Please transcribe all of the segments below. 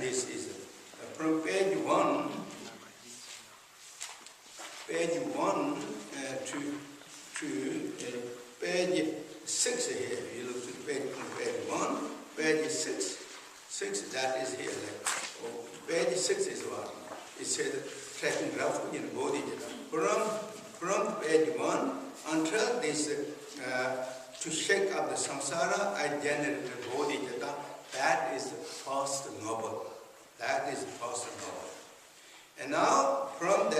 this is from page 1 to page 6 here. You look to page 1, page 6, that is here. Page 6 is what? It says tracking graph in Bodhicitta. From page 1 until this, to shake up the samsara, I generated Bodhicitta. That is the first noble. That is the first noble. And now from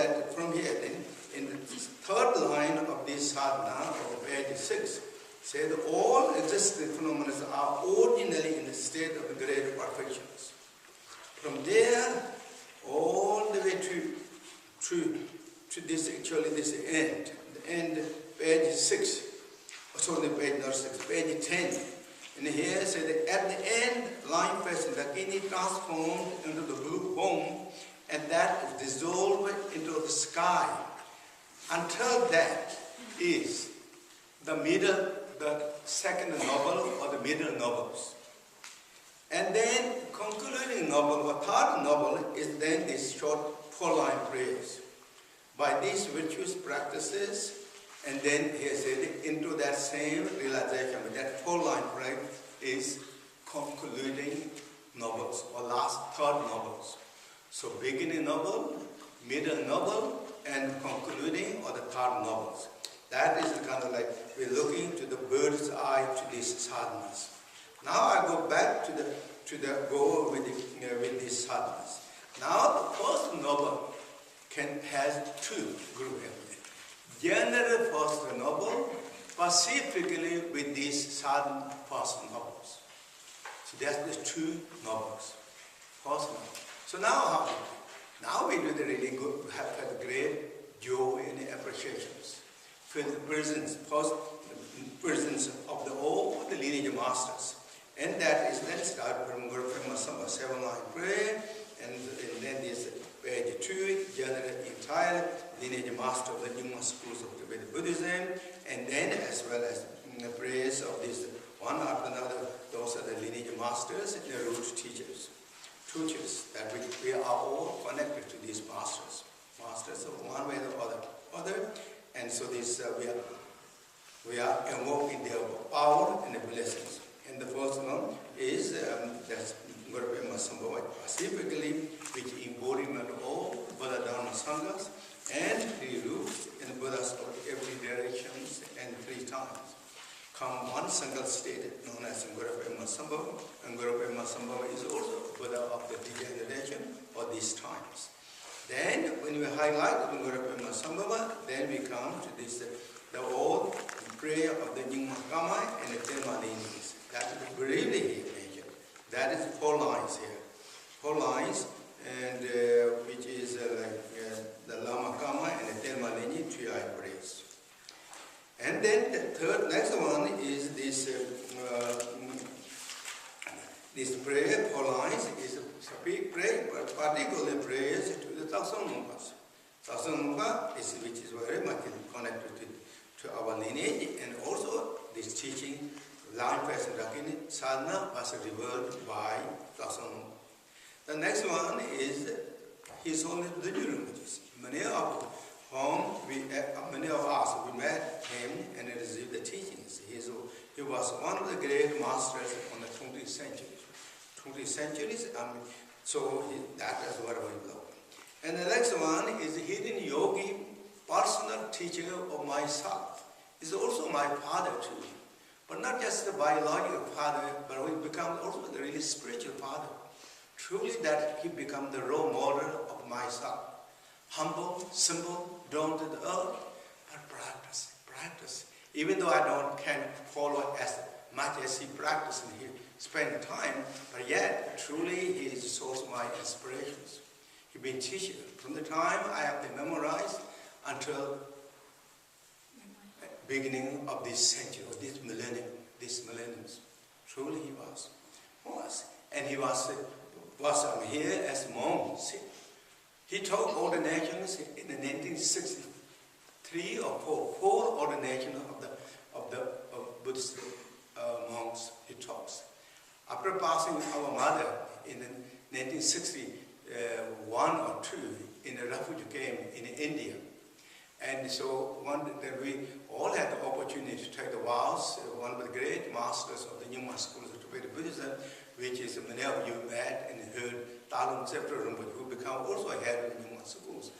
here then, in the third line of this sadhana of page 6, says all existing phenomena are ordinarily in the state of the great perfections. From there, all the way to this, actually this end, the end, page 6, sorry, page not 6, page 10. And here says that at the end, line first, Dakini transformed into the blue foam, and that is dissolved into the sky. Until that is the middle, the second noble or the middle nobles. And then concluding noble or third noble is then this short 4-line prayers. By these virtuous practices, and then he said into that same realization, that 4-line prayer is concluding nobles or last third nobles. So beginning noble, middle noble, and concluding or the third nobles. That is kind of like we're looking to the bird's eye to these sadhanas. Now I go back to go with these sadhanas. Now the first noble has two groups. General first noble, specifically with these sadhana first nobles. So that's the two nobles. First noble. So now how? Now we do the really good, have had great joy and appreciations. For the presence of all the lineage masters. And that is, let's start from Guru Padma Samye 7-line prayer, and then this page 2, general entire lineage master of the Nyingma schools of Tibetan Buddhism, and then as well as the prayers of this one after another, those are the lineage masters and the root teachers that we are all connected to these masters of one way or the other, and so this we are invoking their power and the blessings. And the first one is that's Guru Padma Samye, specifically which embodiment of all Buddha Dharma Sanghas and 3 roots and Buddhas of every directions and 3 times. Come one single state known as Guru Padma Samye, and Guru Padma Samye is also Buddha of the degeneration or these times. Then when we highlight the Guru Padma Samye, then we come to this the old prayer of the Nyingma Gamai and the Tenma Lineage. That is briefly here mentioned. That is 4 lines here. 4 lines, and which is the Lama Kama and the Tenma Lineage 3-eye prayers. And then the next one is this this prayer, 4 lines, is a big prayer, but particularly prayers to the Tsasum. Tsasum is which is very much connected to our lineage, and also this teaching, Lingpa and Dakini, sadhana was revealed by Tsasum. The next one is his own the new languages. Many of us, we met him and received the teachings. He was one of the great masters on the 20th century. 20th centuries, so that is what we love. And the next one is the hidden yogi, personal teacher of myself. He's also my father too. But not just the biological father, but we become also the really spiritual father. Truly that he become the role model of myself. Humble, simple, down to the earth, but practice. Even though I can't follow as much as he practices and he spends time, but yet truly he is the source of my inspirations. He's been teaching from the time I have to memorize until beginning of this century, or this millenniums. Truly he was. And he was here as monk. He took ordinations in the 1963 or 4 ordination of Buddhist monks he taught. After passing our mother in 1961 or 2 in a refugee camp in India. And so that we all had the opportunity to take the vows, one of the great masters of the Nyingma schools of Tibetan Buddhism, which is many of you met and heard, Talon Tseptra Rinpoche, who became also a head of the Nyingma schools.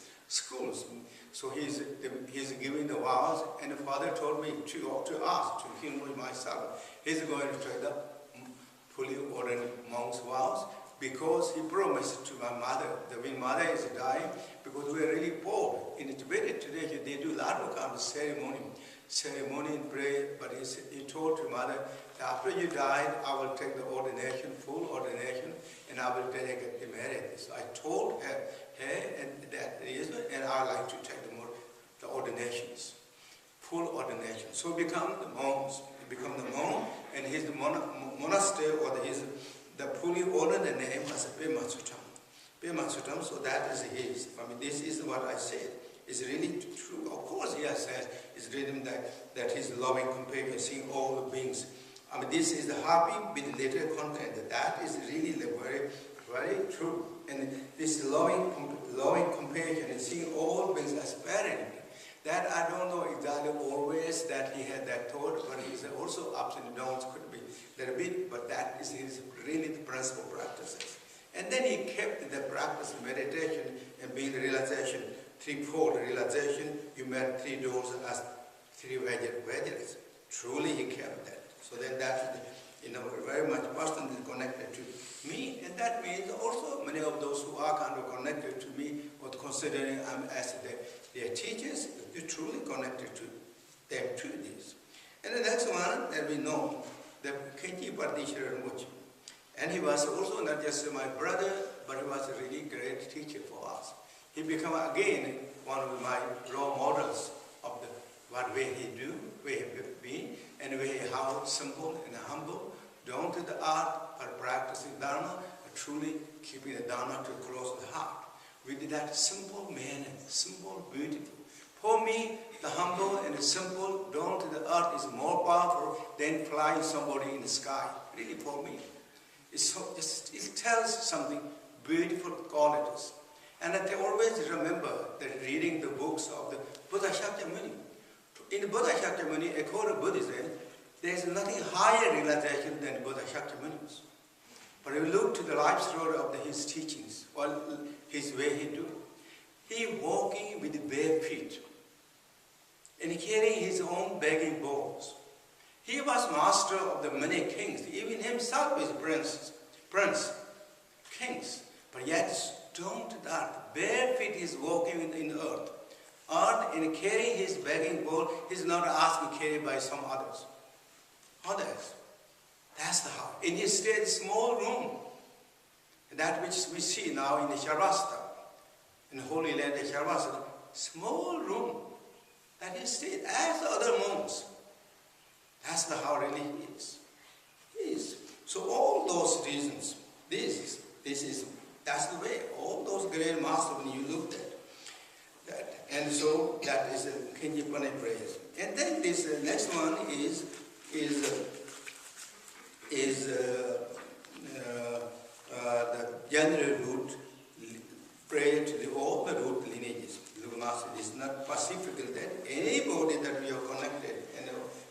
So he's giving the vows, and the father told me to us, to him and myself, he's going to take the fully ordained monk's vows, because he promised to my mother that when mother is dying, because we are really poor. In Tibetan tradition, they do a lot of kind of ceremony and prayer, but he told to mother, after you died, I will take the ordination, full ordination, and I will dedicate the marriage. So I told her and that reason, and I like to take the ordinations, full ordination. So become the monks, become the monk, and his monastery or the fully ordered name as Padma Samye. So that is his. I mean, this is what I said. It's really true. Of course, he has said it's written that his loving compassion, seeing all the beings. I mean, this is the happy with later content. That is really very, very true. And this loving compassion and seeing all beings aspiring. That I don't know exactly always that he had that thought, but he's also ups and downs could be a little bit, but that is really the principal practices. And then he kept the practice of meditation and being the realization, threefold realization, you met 3 doors as 3 Vajrasattva. Truly he kept that. So then that is very much personally connected to me, and that means also many of those who are kind of connected to me, or considering I'm as their teachers, they're truly connected to them to this. And the next one that we know, the Khenpo Tsewang Rinpoche. And he was also not just my brother, but he was a really great teacher for us. He became again one of my role models of what way he do, where he been, and how simple and humble, down to the art, but practicing Dharma, truly keeping the Dharma too close to the heart. With that simple manner, simple, beautiful. For me, the humble and the simple, down to the earth is more powerful than flying somebody in the sky. Really, for me, it tells something beautiful qualities. And I always remember that reading the books of the Buddha Shakyamuni. In the Buddha Shakyamuni, according to Buddhism, there is nothing higher realization than Buddha Shakyamuni's. But if you look to the life story of his teachings, or his way he do, he walking with bare feet and carrying his own begging bowls. He was master of the many kings, even himself is prince, kings, but yet stone to the earth, bare feet is walking in the earth and carrying his begging bowl. He's not asking carried by some others. That's the how. In his state, small room, that which we see now in the Sharvasta, in the Holy Land of Sharvasta, small room, that he stayed as the other monks. That's the how really he is. So all those reasons, that's the way. All those great masters, when you looked at that, and so that is a Khenpo praise. And then this next one is the general root prayer to all the root lineages. It's not specifically that anybody that we are connected and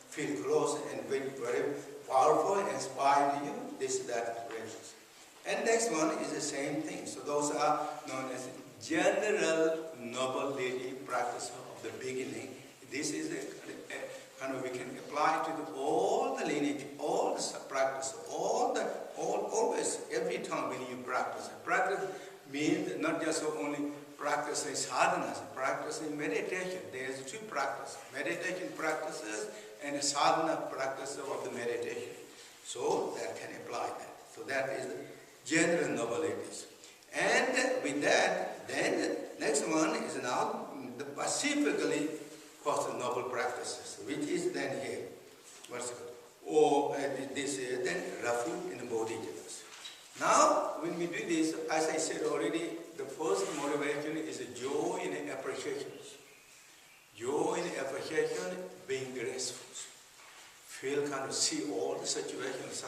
feel close and very, very powerful and inspired you, this is that prayers. And next one is the same thing. So those are known as general noble lady practice of the beginning. This is a kind of we can apply to all the lineage, all the practice, always, every time when you practice. Practice means not just only practicing sadhanas, practicing meditation. There's 2 practices, meditation practices and sadhana practice of the meditation. So that can apply that. So that is the general nobilities. And with that, then the next one is now the specifically for the noble practices, which is then here. What's it called? Or this is then refuge in the bodhicattas. Now, when we do this, as I said already, the first motivation is joy in appreciation. Joy in appreciation, being graceful. Feel kind of see all the situations,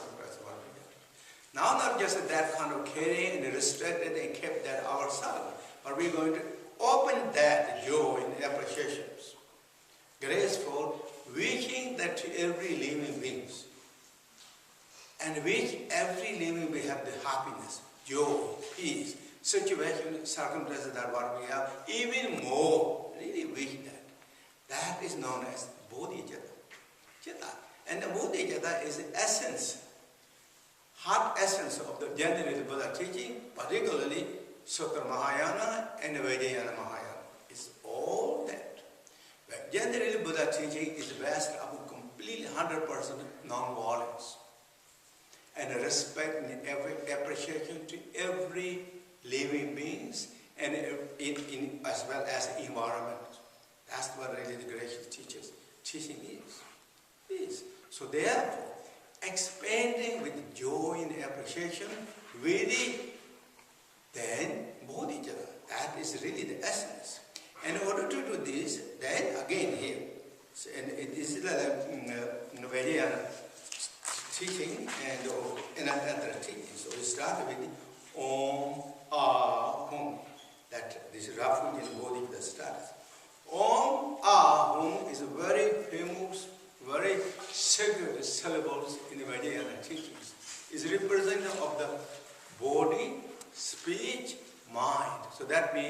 Now not just that kind of caring and restricted and kept that ourselves, but we're going to open that joy and appreciations. Graceful, wishing that to every living beings. And wish every living being have the happiness, joy, peace, situation, circumstances that what we have, even more, really wish that. That is known as bodhicitta. And the bodhicitta is the essence, heart essence of the general Buddha teaching, particularly Sutra Mahayana and Vajrayana Mahayana. It's all that. But generally Buddha teaching is based upon completely 100% non-violence. And respect and every appreciation to every living beings and as well as environment. That's what really the gracious teaching is. So therefore, expanding with joy and appreciation, really, then bodhicitta. That is really the essence. And in order to do this, then again here, and this is the Vajrayana teaching and another teaching. So we start with Om, Ahum. That this refuge in bodhicitta starts. Om, Ahum is a very famous, very sacred syllables in the Vajrayana teachings. Is representative of the body, speech, mind. So that means